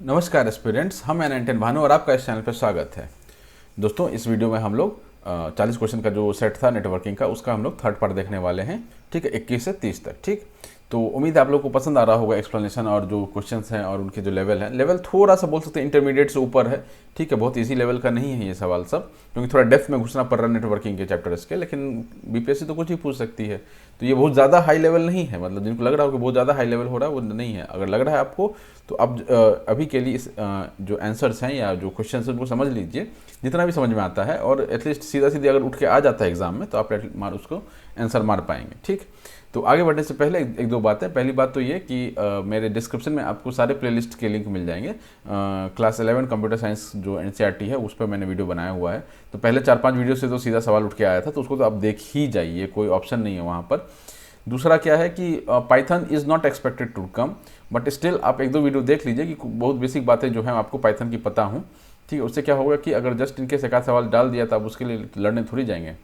नमस्कार एस्पिरेंट्स, हम एन भानु और आपका इस चैनल पर स्वागत है। दोस्तों, इस वीडियो में हम लोग 40 क्वेश्चन का जो सेट था नेटवर्किंग का, उसका हम लोग थर्ड पार्ट देखने वाले हैं। ठीक है, 21 से 30 तक। ठीक, तो उम्मीद है आप लोग को पसंद आ रहा होगा एक्सप्लेनेशन और जो क्वेश्चंस हैं और उनके जो लेवल है। लेवल थोड़ा सा बोल सकते हैं इंटरमीडिएट से ऊपर है। ठीक है, बहुत इजी लेवल का नहीं है ये सवाल सब, क्योंकि थोड़ा डेप्थ में घुसना पड़ रहा है नेटवर्किंग के चैप्टर्स के। लेकिन बीपीएससी तो कुछ ही पूछ सकती है, तो ये बहुत ज़्यादा हाई लेवल नहीं है। मतलब जिनको लग रहा हो कि बहुत ज़्यादा हाई लेवल हो रहा है, वो नहीं है। अगर लग रहा है आपको, तो अब अभी के लिए इस जो आंसर्स हैं या जो क्वेश्चन हैं उनको समझ लीजिए जितना भी समझ में आता है, और एटलीस्ट सीधा सीधे अगर उठ के आ जाता है एग्जाम में, तो आप उसको आंसर मार पाएंगे। ठीक, तो आगे बढ़ने से पहले एक दो बातें। पहली बात तो ये कि मेरे डिस्क्रिप्शन में आपको सारे प्लेलिस्ट के लिंक मिल जाएंगे। क्लास 11 कंप्यूटर साइंस जो एनसीईआरटी है, उस पर मैंने वीडियो बनाया हुआ है। तो पहले 4-5 वीडियो से तो सीधा सवाल उठ के आया था, तो उसको तो आप देख ही जाइए, कोई ऑप्शन नहीं है वहाँ पर। दूसरा क्या है कि Python is not expected to come, but still आप एक दो वीडियो देख लीजिए कि बहुत बेसिक बातें जो हैं आपको पाइथन की पता हूँ। ठीक है, उससे क्या होगा कि अगर जस्ट इनकेस एक आध सवाल डाल दिया तो आप उसके लिए लड़ने थोड़ी जाएंगे।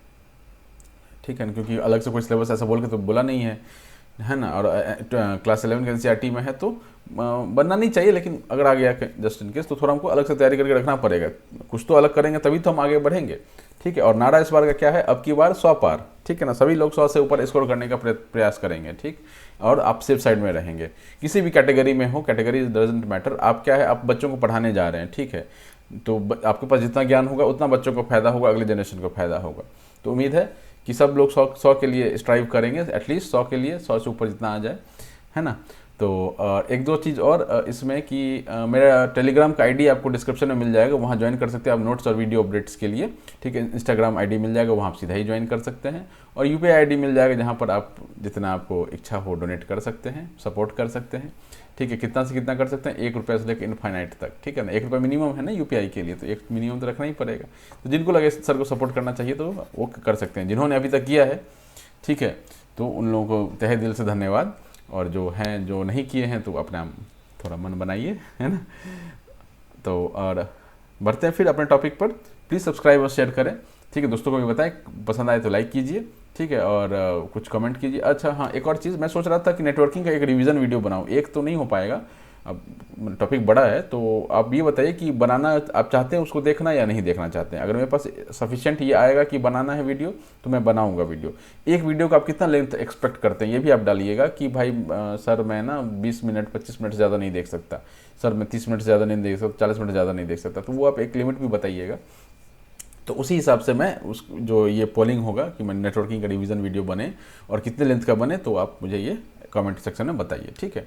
ठीक है ना, क्योंकि अलग से कोई सिलेबस ऐसा बोल के तो बोला नहीं है ना। और क्लास 11 के एनसीईआरटी में है, तो बनना नहीं चाहिए। लेकिन अगर आ गया जस्ट इनकेस, तो थोड़ा हमको अलग से तैयारी करके रखना पड़ेगा। कुछ तो अलग करेंगे तभी तो हम आगे बढ़ेंगे। ठीक है, और नारा इस बार का क्या है, अब की बार 100 पार। ठीक है ना, सभी लोग 100 से ऊपर स्कोर करने का प्रयास करेंगे। ठीक, और आप सेफ साइड में रहेंगे, किसी भी कैटेगरी में हो। Category doesn't matter. आप क्या है, आप बच्चों को पढ़ाने जा रहे हैं। ठीक है, तो आपके पास जितना ज्ञान होगा उतना बच्चों को फायदा होगा, अगले जनरेशन को फायदा होगा। तो उम्मीद है कि सब लोग 100 के लिए स्ट्राइव करेंगे, एटलीस्ट 100 के लिए, 100 से ऊपर जितना आ जाए, है ना। तो एक दो चीज़ और इसमें कि मेरा टेलीग्राम का आईडी आपको डिस्क्रिप्शन में मिल जाएगा, वहाँ ज्वाइन कर सकते हैं आप नोट्स और वीडियो अपडेट्स के लिए। ठीक है, इंस्टाग्राम आईडी मिल जाएगा, वहाँ आप सीधा ही ज्वाइन कर सकते हैं। और यूपीआई आईडी मिल जाएगा, जहाँ पर आप जितना आपको इच्छा हो डोनेट कर सकते हैं, सपोर्ट कर सकते हैं। ठीक है, कितना से कितना कर सकते हैं, 1 रुपये से लेकर इनफाइनाइट तक। ठीक है ना, 1 रुपये मिनिमम है ना यूपीआई के लिए, तो एक मिनिमम तो रखना ही पड़ेगा। तो जिनको लगे सर को सपोर्ट करना चाहिए तो वो कर सकते हैं, जिन्होंने अभी तक किया है। ठीक है, तो उन लोगों को तहे दिल से धन्यवाद। और जो हैं, जो नहीं किए हैं, तो अपना थोड़ा मन बनाइए, है ना। तो और बढ़ते हैं फिर अपने टॉपिक पर। प्लीज़ सब्सक्राइब और शेयर करें। ठीक है, दोस्तों को भी बताएं, पसंद आए तो लाइक कीजिए। ठीक है, और कुछ कमेंट कीजिए। अच्छा हाँ, एक और चीज़ मैं सोच रहा था कि नेटवर्किंग का एक रिवीजन वीडियो बनाऊँ। एक तो नहीं हो पाएगा, अब टॉपिक बड़ा है। तो आप ये बताइए कि बनाना आप चाहते हैं उसको देखना या नहीं देखना चाहते हैं। अगर मेरे पास सफिशिएंट ये आएगा कि बनाना है वीडियो, तो मैं बनाऊंगा वीडियो। एक वीडियो का आप कितना लेंथ एक्सपेक्ट करते हैं, ये भी आप डालिएगा कि भाई सर मैं ना 20 मिनट 25 मिनट से ज़्यादा नहीं देख सकता, सर मैं 30 मिनट से ज़्यादा नहीं देख सकता, 40 मिनट से ज़्यादा नहीं देख सकता। तो वो आप एक लिमिट भी बताइएगा, तो उसी हिसाब से मैं उस जो ये पोलिंग होगा कि मैं नेटवर्किंग का रिवीजन वीडियो बने और कितने लेंथ का बने, तो आप मुझे ये कमेंट सेक्शन में बताइए। ठीक है,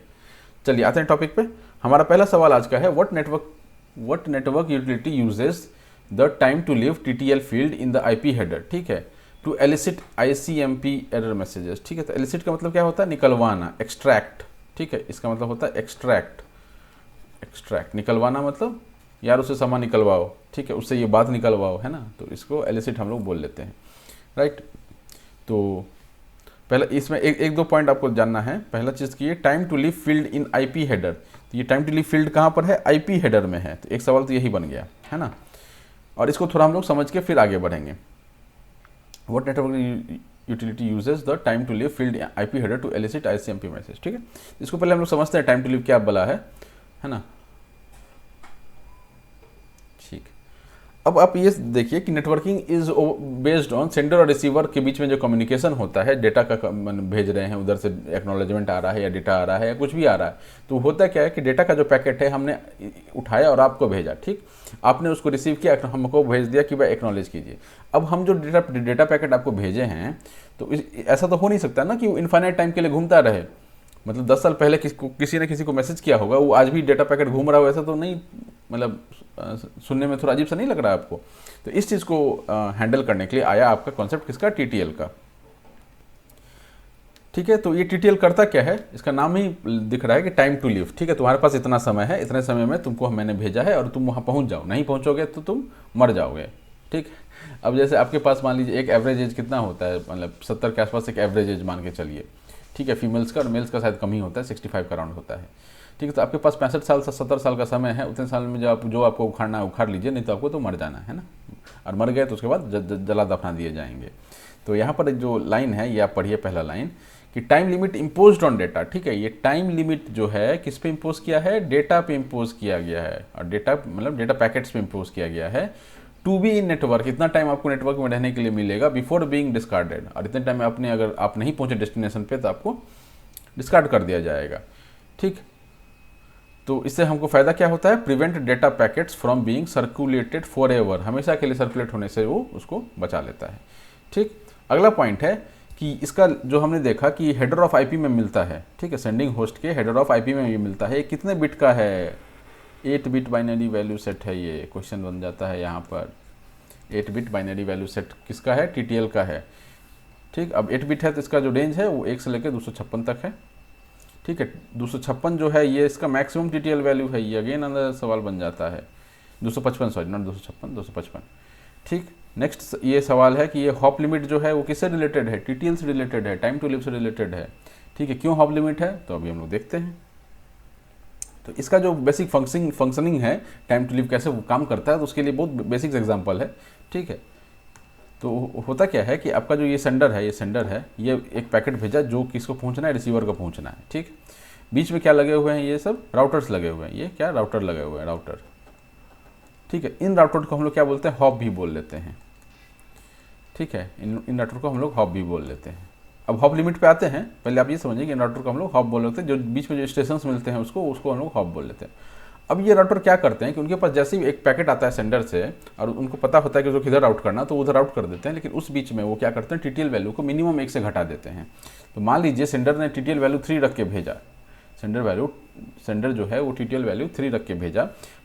चलिए आते हैं टॉपिक पे। हमारा पहला सवाल आज का है, what network utility uses the time to live TTL field in the IP header. ठीक है, to elicit ICMP error messages. ठीक है, तो एलिसिट का मतलब क्या होता है, निकलवाना, एक्सट्रैक्ट। ठीक है, इसका मतलब होता है एक्सट्रैक्ट। निकलवाना मतलब यार उससे सामान निकलवाओ। ठीक है, उससे ये बात निकलवाओ, है ना। तो इसको एलिसिट हम लोग बोल लेते हैं, राइट। तो पहला इसमें एक दो पॉइंट आपको जानना है। पहला चीज़ की, time to live field in IP header. तो ये टाइम टू लीव फील्ड कहाँ पर है, आईपी हेडर में है। तो एक सवाल तो यही बन गया, है ना। और इसको थोड़ा हम लोग समझ के फिर आगे बढ़ेंगे। What network utility uses the time to live field IP header to elicit ICMP message. ठीक है, इसको पहले हम लोग समझते हैं टाइम टू लीव क्या बोला है ना। ठीक, अब आप ये देखिए कि networking is based on sender और रिसीवर के बीच में जो कम्युनिकेशन होता है, डेटा का भेज रहे हैं, उधर से एक्नॉलेजमेंट आ रहा है या डेटा आ रहा है या कुछ भी आ रहा है। तो होता क्या है कि डेटा का जो पैकेट है हमने उठाया और आपको भेजा। ठीक, आपने उसको रिसीव किया, हमको भेज दिया कि भाई एक्नॉलेज कीजिए। अब हम जो डेटा पैकेट आपको भेजे हैं, तो ऐसा तो हो नहीं सकता ना कि वो इनफाइनाइट टाइम के लिए घूमता रहे। मतलब 10 साल पहले किसी ने किसी को मैसेज किया होगा, वो आज भी डेटा पैकेट घूम रहा हो, ऐसा तो नहीं। मतलब सुनने में थोड़ा अजीब सा नहीं लग रहा है आपको। तो इस चीज़ को हैंडल करने के लिए आया आपका कॉन्सेप्ट किसका, टीटीएल का। ठीक है, तो ये टीटीएल करता क्या है, इसका नाम ही दिख रहा है कि टाइम टू लीव। ठीक है, तुम्हारे पास इतना समय है, इतने समय में तुमको मैंने भेजा है और तुम वहाँ पहुँच जाओ, नहीं पहुँचोगे तो तुम मर जाओगे। ठीक, अब जैसे आपके पास मान लीजिए एक एवरेज एज कितना होता है, मतलब 70 के आसपास एक एवरेज एज मान के चलिए। ठीक है, फीमेल्स का और मेल्स का शायद कम ही होता है, 65 का राउंड होता है। ठीक है, तो आपके पास 65 साल से 70 साल का समय है। उतने साल में जो आपको उखाड़ना है उखाड़ लीजिए, नहीं तो आपको तो मर जाना है ना। और मर गए तो उसके बाद जला दफना दिए जाएंगे। तो यहाँ पर जो लाइन है ये आप पढ़िए, पहला लाइन कि time limit imposed on data, ठीक है, ये टाइम लिमिट जो है किस पे इम्पोज किया है, डेटा पे इम्पोज किया गया है, और डेटा मतलब डेटा पैकेट्स पे इम्पोज किया गया है। टू बी इन नेटवर्क, इतना टाइम आपको नेटवर्क में रहने के लिए मिलेगा बिफोर बीइंग डिस्कार्डेड, और इतने टाइम में अपने अगर आप नहीं पहुंचे डेस्टिनेशन पे तो आपको डिस्कार्ड कर दिया जाएगा, ठीक। तो इससे हमको फ़ायदा क्या होता है, prevent data packets from being circulated for ever, हमेशा के लिए सर्कुलेट होने से वो उसको बचा लेता है, ठीक। अगला पॉइंट है कि इसका जो हमने देखा कि हेडर ऑफ आईपी में मिलता है, ठीक है, सेंडिंग होस्ट के हेडर ऑफ आईपी में ये मिलता है, कितने बिट का है, 8 बिट बाइनरी वैल्यू सेट है, ये क्वेश्चन बन जाता है यहाँ पर। 8 बिट बाइनरी वैल्यू सेट किसका है, टीटीएल का है, ठीक। अब 8 बिट है तो इसका जो रेंज है वो 1 से लेकर 256 तक है, ठीक है। 256 जो है ये इसका मैक्सिमम टीटीएल वैल्यू है, ये अगेन अंदर सवाल बन जाता है, 255 सॉरी नॉट 256 255, ठीक। नेक्स्ट ये सवाल है कि ये हॉप लिमिट जो है वो किससे रिलेटेड है, टीटीएल से रिलेटेड है, टाइम टू लिव से रिलेटेड है, ठीक है। क्यों हॉप लिमिट है तो अभी हम लोग देखते हैं। तो इसका जो बेसिक फंक्शनिंग है, टाइम टू लिव कैसे वो काम करता है, तो उसके लिए बहुत बेसिक एग्जांपल है, ठीक है। तो होता क्या है कि आपका जो ये सेंडर है, ये एक पैकेट भेजा जो किसको पहुंचना है, रिसीवर को पहुंचना है, ठीक। बीच में क्या लगे हुए हैं, ये सब राउटर्स लगे हुए हैं, ये क्या राउटर लगे हुए हैं, राउटर, ठीक है। इन राउटर को हम लोग क्या बोलते हैं, हॉप भी बोल लेते हैं, ठीक है। इन राउटर को हम लोग हॉप भी बोल लेते हैं। अब हॉप लिमिट पे आते हैं, पहले आप ये समझिए कि इन राउटर को हम लोग हॉप बोल लेते हैं, जो बीच में जो स्टेशन मिलते हैं उसको हम लोग हॉप बोल लेते हैं। अब ये राउटर क्या करते हैं कि उनके पास जैसे ही एक पैकेट आता है सेंडर से और उनको पता होता है कि जो किधर राउट करना, तो उधर राउट कर देते हैं, लेकिन उस बीच में वो क्या करते हैं, टीटीएल वैल्यू को मिनिमम 1 से घटा देते हैं। तो मान लीजिए सेंडर ने टीटीएल वैल्यू 3 रख के भेजा, सेंडर जो है वो टीटीएल वैल्यू 3 रख के भेजा,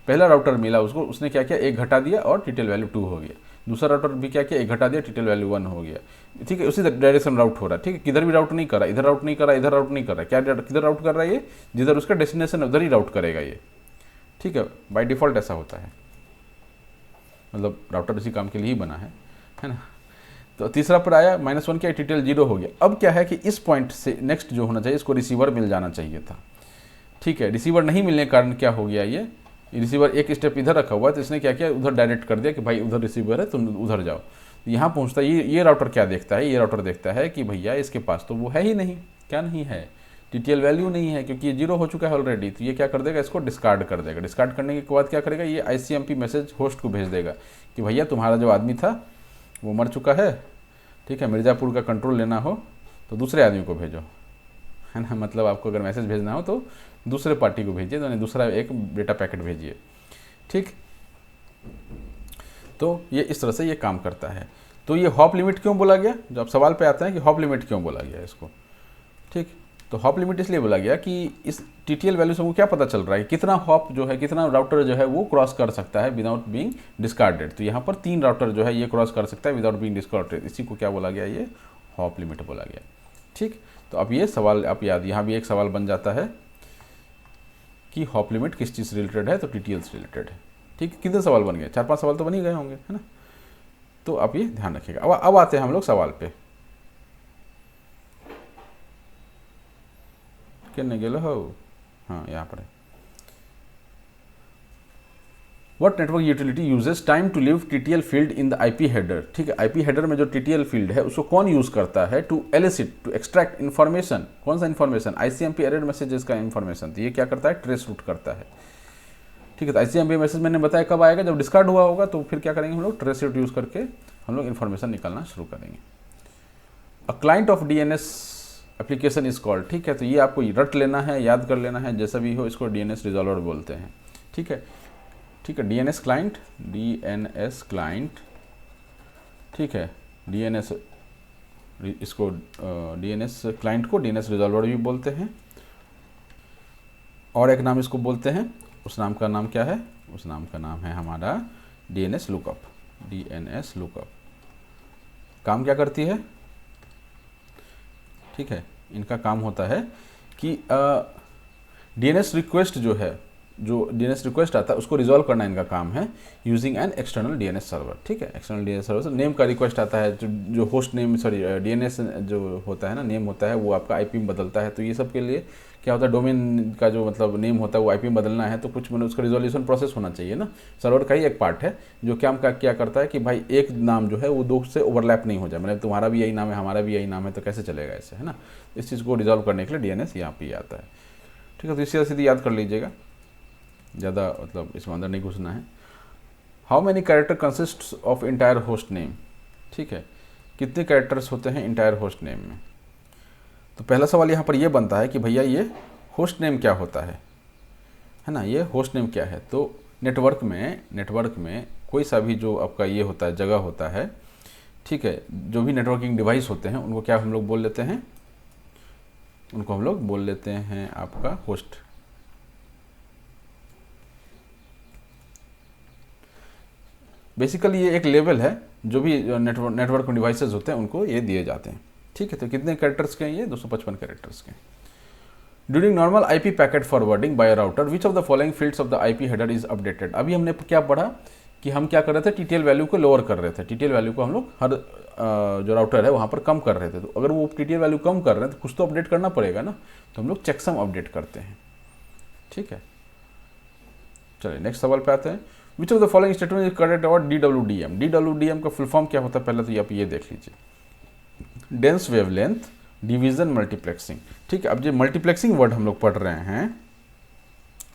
पहला राउटर मिला उसको, उसने क्या किया, 1 घटा दिया और टीटीएल वैल्यू 2 हो गया। दूसरा राउटर भी क्या किया, 1 घटा दिया, टीटीएल वैल्यू 1 हो गया, ठीक है। उसी डायरेक्शन राउट हो रहा है, ठीक है। किधर भी राउट नहीं कर रहा, इधर राउट नहीं कर रहा, इधर राउट नहीं कर रहा, क्या किधर राउट कर रहा है, ये जिधर उसका डेस्टिनेशन उधर ही राउट करेगा ये, ठीक है। बाय डिफ़ॉल्ट ऐसा होता है, मतलब राउटर इसी काम के लिए ही बना है ना। तो तीसरा पर आया -1 क्या, टीटीएल 0 हो गया। अब क्या है कि इस पॉइंट से नेक्स्ट जो होना चाहिए, इसको रिसीवर मिल जाना चाहिए था, ठीक है। रिसीवर नहीं मिलने के कारण क्या हो गया, ये रिसीवर एक स्टेप इधर रखा हुआ है, तो इसने क्या किया, उधर डायरेक्ट कर दिया कि भाई उधर रिसीवर है तुम उधर जाओ। यहाँ पहुँचता है ये राउटर क्या देखता है, ये राउटर देखता है कि भैया इसके पास तो वो है ही नहीं, क्या नहीं है, टीटीएल वैल्यू नहीं है, क्योंकि ये 0 हो चुका है ऑलरेडी। तो ये क्या कर देगा, इसको डिस्कार्ड कर देगा। डिस्कार्ड करने के बाद क्या करेगा, ये आईसीएमपी मैसेज होस्ट को भेज देगा कि भैया तुम्हारा जो आदमी था वो मर चुका है, ठीक है। मिर्ज़ापुर का कंट्रोल लेना हो तो दूसरे आदमी को भेजो, है ना। मतलब आपको अगर मैसेज भेजना हो तो दूसरे पार्टी को भेजिए, तो दूसरा एक डेटा पैकेट भेजिए, ठीक। तो ये इस तरह से ये काम करता है। तो ये हॉप लिमिट क्यों बोला गया, जब सवाल पे आता है कि हॉप लिमिट क्यों बोला गया इसको, ठीक। तो हॉप लिमिट इसलिए बोला गया कि इस टीटीएल वैल्यू से वो क्या पता चल रहा है, कितना हॉप जो है, कितना राउटर जो है वो क्रॉस कर सकता है विदाउट बीइंग डिस्कार्डेड। तो यहाँ पर 3 राउटर जो है ये क्रॉस कर सकता है विदाउट बीइंग डिस्कार्डेड, इसी को क्या बोला गया, ये हॉप लिमिट बोला गया, ठीक। तो अब ये सवाल आप याद, यहाँ भी एक सवाल बन जाता है कि हॉप लिमिट किस चीज़ से रिलेटेड है, तो टीटीएल से रिलेटेड है, ठीक। कितने सवाल बन गए, 4-5 सवाल तो बन ही गए होंगे, है ना। तो आप ये ध्यान रखिएगा। अब आते हैं हम लोग सवाल पे, कितने गेलो हो, हाँ यहाँ पर है। What network utility uses time to live TTL field in the IP header, ठीक है। आईपी हेडर में जो टीटीएल फील्ड है उसको कौन यूज करता है, to elicit, to extract information, कौन सा इन्फॉर्मेशन, आईसीएमपी एरर मैसेजेस का इन्फॉर्मेशन। तो ये क्या करता है, ट्रेस रूट करता है, ठीक है। तो आईसीएमपी मैसेज मैंने बताया कब आएगा, जब डिस्कार्ड हुआ होगा, तो फिर क्या करेंगे हम लोग, ट्रेस रूट यूज करके हम लोग इन्फॉर्मेशन निकालना शुरू करेंगे। A client of DNS application is called, ठीक है। तो ये आपको रट लेना है, याद कर लेना है, जैसा भी हो, इसको डीएनएस रिजॉल्वर बोलते हैं, ठीक है, ठीक है। डीएनएस क्लाइंट, ठीक है। डीएनएस इसको डीएनएस क्लाइंट को डीएनएस रिजॉल्वर भी बोलते हैं, और एक नाम इसको बोलते हैं, उस नाम का नाम क्या है, उस नाम का नाम है हमारा डीएनएस लुकअप। डीएनएस लुकअप काम क्या करती है, ठीक है। इनका काम होता है कि डीएनएस रिक्वेस्ट जो है जो डीएनएस रिक्वेस्ट आता है उसको रिजॉल्व करना इनका काम है using an external DNS server. ठीक है, एक्सटर्नल डीएनएस सर्वर से नेम का रिक्वेस्ट आता है, जो होस्ट नेम सॉरी डीएनएस जो होता है ना, नेम होता है वो आपका आईपी में बदलता है। तो ये सब के लिए क्या होता है, डोमेन का जो मतलब नेम होता है वो आईपी में बदलना है तो कुछ मतलब उसका रिजोल्यूशन प्रोसेस होना चाहिए ना। सर्वर का ही एक पार्ट है जो क्या करता है कि भाई एक नाम जो है वो दो से ओवरलैप नहीं हो जाए, मतलब तुम्हारा भी यही नाम है हमारा भी यही नाम है तो कैसे चलेगा ऐसे, है ना। इस चीज़ को रिजॉल्व करने के लिए डीएनएस यहाँ पे आता है। ठीक है, तो इसी सीधी याद कर लीजिएगा, ज़्यादा मतलब इसमें अंदर नहीं घुसना है। How many character consist of entire host name. ठीक है, कितने कैरेक्टर्स होते हैं इंटायर होस्ट नेम में। तो पहला सवाल यहाँ पर यह बनता है कि भैया ये होस्ट नेम क्या होता है ना, ये होस्ट नेम क्या है। तो नेटवर्क में कोई सा भी जो आपका ये होता है जगह होता है, ठीक है, जो भी नेटवर्किंग डिवाइस होते हैं उनको क्या हम लोग बोल लेते हैं, उनको हम लोग बोल लेते हैं आपका होस्ट। बेसिकली ये एक लेवल है, जो भी नेटवर्क में डिवाइसेस होते हैं उनको ये दिए जाते हैं। ठीक है, तो कितने कैरेक्टर्स के हैं ये, 255 कैरेक्टर्स के। During normal IP packet forwarding by router which of the following fields of the IP header is updated. अभी हमने क्या पढ़ा कि हम क्या कर रहे थे, टीटीएल वैल्यू को लोअर कर रहे थे, टीटीएल वैल्यू को हम लोग हर जो राउटर है वहाँ पर कम कर रहे थे। तो अगर वो टीटीएल वैल्यू कम कर रहे हैं तो कुछ तो अपडेट करना पड़ेगा ना, तो हम लोग चेकसम अपडेट करते हैं। ठीक है, चलिए नेक्स्ट सवाल पे आते हैं। Which of the following statement is correct about DWDM. DWDM का फुल फॉर्म क्या होता है पहले तो आप ये देख लीजिए, डेंस वेवलेंथ डिवीजन मल्टीप्लेक्सिंग। ठीक है, अब जो मल्टीप्लेक्सिंग वर्ड हम लोग पढ़ रहे हैं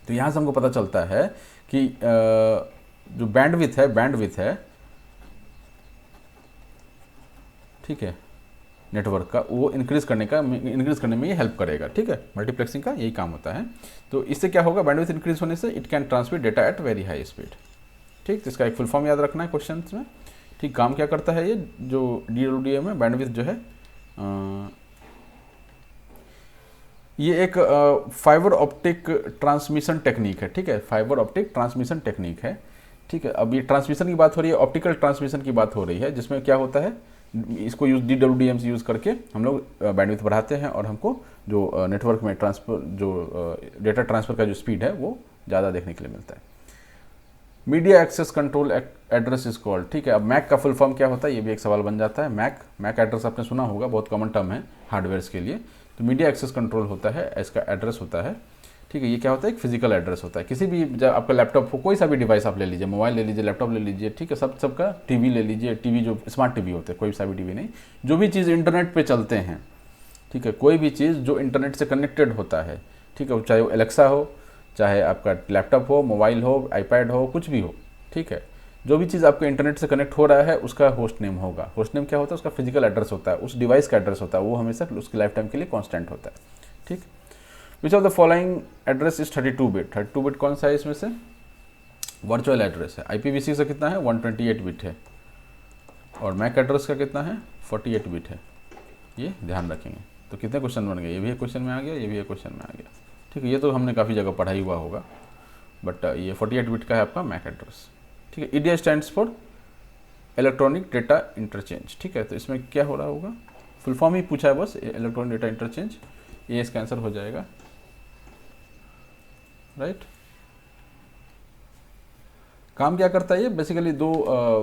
तो यहाँ से हमको पता चलता है कि जो बैंडविड्थ है ठीक है नेटवर्क का, वो इंक्रीज करने में ये हेल्प करेगा। ठीक है, मल्टीप्लेक्सिंग का यही काम होता है। तो इससे क्या होगा, बैंडविड्थ इंक्रीज होने से it can transmit data at very high speed. ठीक, तो इसका एक फुल फॉर्म याद रखना है क्वेश्चन में। ठीक, काम क्या करता है ये जो डीडब्ल्यूडीएम है, बैंडविड्थ जो है ये एक फाइबर ऑप्टिक ट्रांसमिशन टेक्निक है। ठीक है, फाइबर ऑप्टिक ट्रांसमिशन टेक्निक है। ठीक है, अब ये ट्रांसमिशन की बात हो रही है, ऑप्टिकल ट्रांसमिशन की बात हो रही है, जिसमें क्या होता है इसको डीडब्ल्यूडीएम से यूज़ करके हम लोग बैंडविड्थ बढ़ाते हैं और हमको जो नेटवर्क में डेटा ट्रांसफ़र का जो स्पीड है वो ज़्यादा देखने के लिए मिलता है। Media access control address is called. ठीक है, अब मैक का फुल फॉर्म क्या होता है ये भी एक सवाल बन जाता है। मैक एड्रेस आपने सुना होगा, बहुत कॉमन टर्म है हार्डवेयर्स के लिए। तो मीडिया एक्सेस कंट्रोल होता है, इसका एड्रेस होता है। ठीक है, ये क्या होता है, एक फिजिकल एड्रेस होता है। किसी भी जब आपका लैपटॉप हो, कोई सा भी डिवाइस आप ले लीजिए, मोबाइल ले लीजिए, लैपटॉप ले लीजिए, ठीक है, सबका टीवी ले लीजिए, टीवी जो स्मार्ट टीवी होते हैं, कोई सा भी टीवी नहीं, जो भी चीज़ इंटरनेट पे चलते हैं, ठीक है, कोई भी चीज़ जो इंटरनेट से कनेक्टेड होता है, ठीक है, चाहे वो एलेक्सा हो, चाहे आपका लैपटॉप हो, मोबाइल हो, आईपैड हो, कुछ भी हो, ठीक है, जो भी चीज़ आपके इंटरनेट से कनेक्ट हो रहा है उसका होस्ट नेम होगा। होस्ट नेम क्या होता है, उसका फिजिकल एड्रेस होता है, उस डिवाइस का एड्रेस होता है, वो हमेशा उसकी लाइफ टाइम के लिए कॉन्स्टेंट होता है। ठीक, विच of the following address is 32 bit. 32 bit कौन सा है इसमें से, वर्चुअल एड्रेस है। IPv6 का कितना है, 128 बिट है, और मैक एड्रेस का कितना है, 48 बिट है। ये ध्यान रखेंगे। तो कितने क्वेश्चन बन गए, ये भी एक क्वेश्चन में आ गया, ये भी एक क्वेश्चन में आ गया। ठीक है, ये तो हमने काफ़ी जगह पढ़ाई हुआ होगा, बट ये 48 बिट का है आपका मैक एड्रेस। ठीक है, EDI stands for electronic data interchange. ठीक है, तो इसमें क्या हो रहा होगा, फुल फॉर्म ही पूछा है बस, इलेक्ट्रॉनिक डेटा इंटरचेंज, ये इसका आंसर हो जाएगा, राइट। काम क्या करता है ये, बेसिकली दो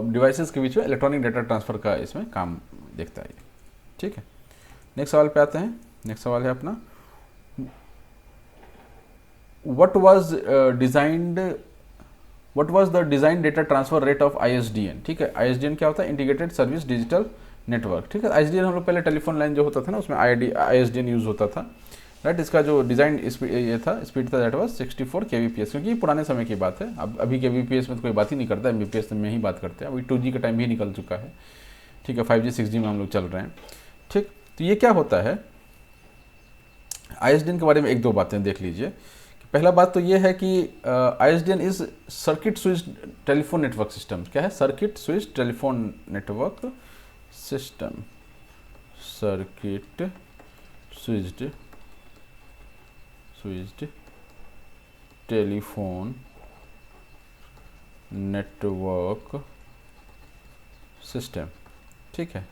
डिवाइसेस के बीच में इलेक्ट्रॉनिक डेटा ट्रांसफर का इसमें काम देखता है ये। ठीक है, नेक्स्ट सवाल पे आते हैं। नेक्स्ट सवाल है अपना, what was the design data transfer rate of ISDN। ठीक है, ISDN क्या होता है, इंटीग्रेटेड सर्विस डिजिटल नेटवर्क। ठीक है, ISDN हम लोग पहले टेलीफोन लाइन जो होता था ना उसमें ISDN यूज होता था, राइट। इसका जो डिज़ाइन ये था, स्पीड था, दैट वाज 64 kbps, क्योंकि ये पुराने समय की बात है। अब अभी kbps में तो कोई बात ही नहीं करता, MBPS में ही बात करते हैं। अभी 2G का टाइम भी निकल चुका है, ठीक है, 5G 6G में हम लोग चल रहे हैं। ठीक, तो ये क्या होता है, ISDN के बारे में एक दो बातें देख लीजिए। पहला बात तो ये है कि ISDN is circuit switch telephone network system. क्या है, circuit switch telephone network system, circuit switched telephone network system. ठीक है,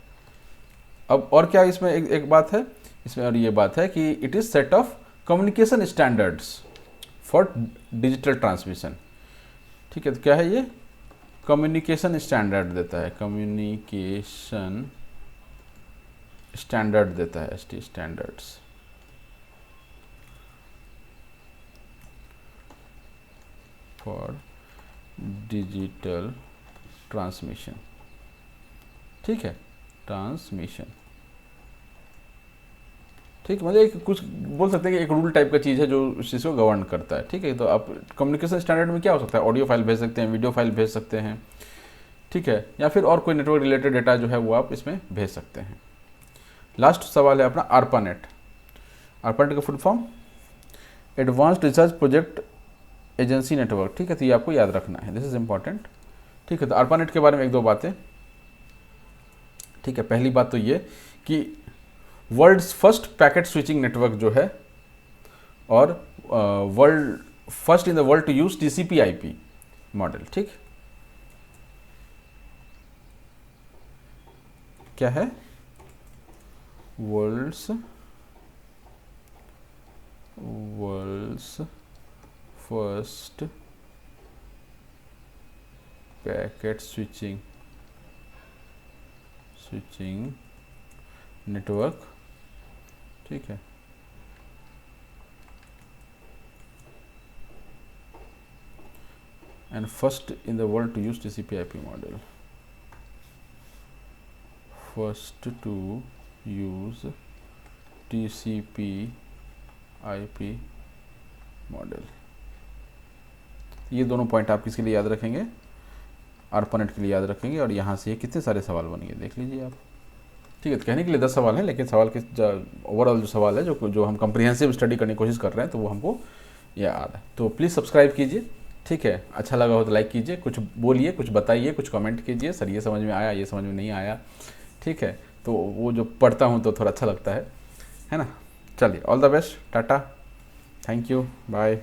अब और क्या इसमें एक बात है, इसमें और ये बात है कि it is set of communication standards for digital transmission. ठीक है, तो क्या है ये, कम्युनिकेशन स्टैंडर्ड देता है, कम्युनिकेशन स्टैंडर्ड देता है, ST standards. For digital transmission. ठीक है, ट्रांसमिशन। ठीक, मतलब एक कुछ बोल सकते हैं कि एक रूल टाइप का चीज़ है जो उस चीज़ को गवर्न करता है। ठीक है, तो आप कम्युनिकेशन स्टैंडर्ड में क्या हो सकता है, ऑडियो फाइल भेज सकते हैं, वीडियो फाइल भेज सकते हैं। ठीक है, या फिर और कोई नेटवर्क रिलेटेड डेटा जो है वो आप इसमें भेज सकते हैं। लास्ट सवाल है अपना ARPANET। ARPANET का full form advanced research project agency network. ठीक है, तो ये आपको याद रखना है, दिस इज इंपॉर्टेंट। ठीक है, तो ARPANET के बारे में एक दो बातें। ठीक है, पहली बात तो ये कि world's first packet switching network जो है, और world first in the world to use TCP/IP model. ठीक, क्या है, world's first packet switching network. ठीक है, and first in the world to use TCP/IP model, first to use TCP/IP model. ये दोनों पॉइंट आप किसके लिए याद रखेंगे, ARPANET के लिए याद रखेंगे। और यहाँ से कितने सारे सवाल बनेंगे देख लीजिए आप। ठीक है, तो कहने के लिए 10 सवाल हैं, लेकिन सवाल के ओवरऑल जो सवाल है जो हम कम्प्रिहेंसिव स्टडी करने की कोशिश कर रहे हैं, तो वो हमको याद है। तो प्लीज़ सब्सक्राइब कीजिए। ठीक है, अच्छा लगा हो तो लाइक कीजिए, कुछ बोलिए, कुछ बताइए, कुछ कमेंट कीजिए, सर ये समझ में आया, ये समझ में नहीं आया। ठीक है, तो वो जो पढ़ता हूँ तो थोड़ा अच्छा लगता है ना। चलिए, all the best, tata, thank you, bye.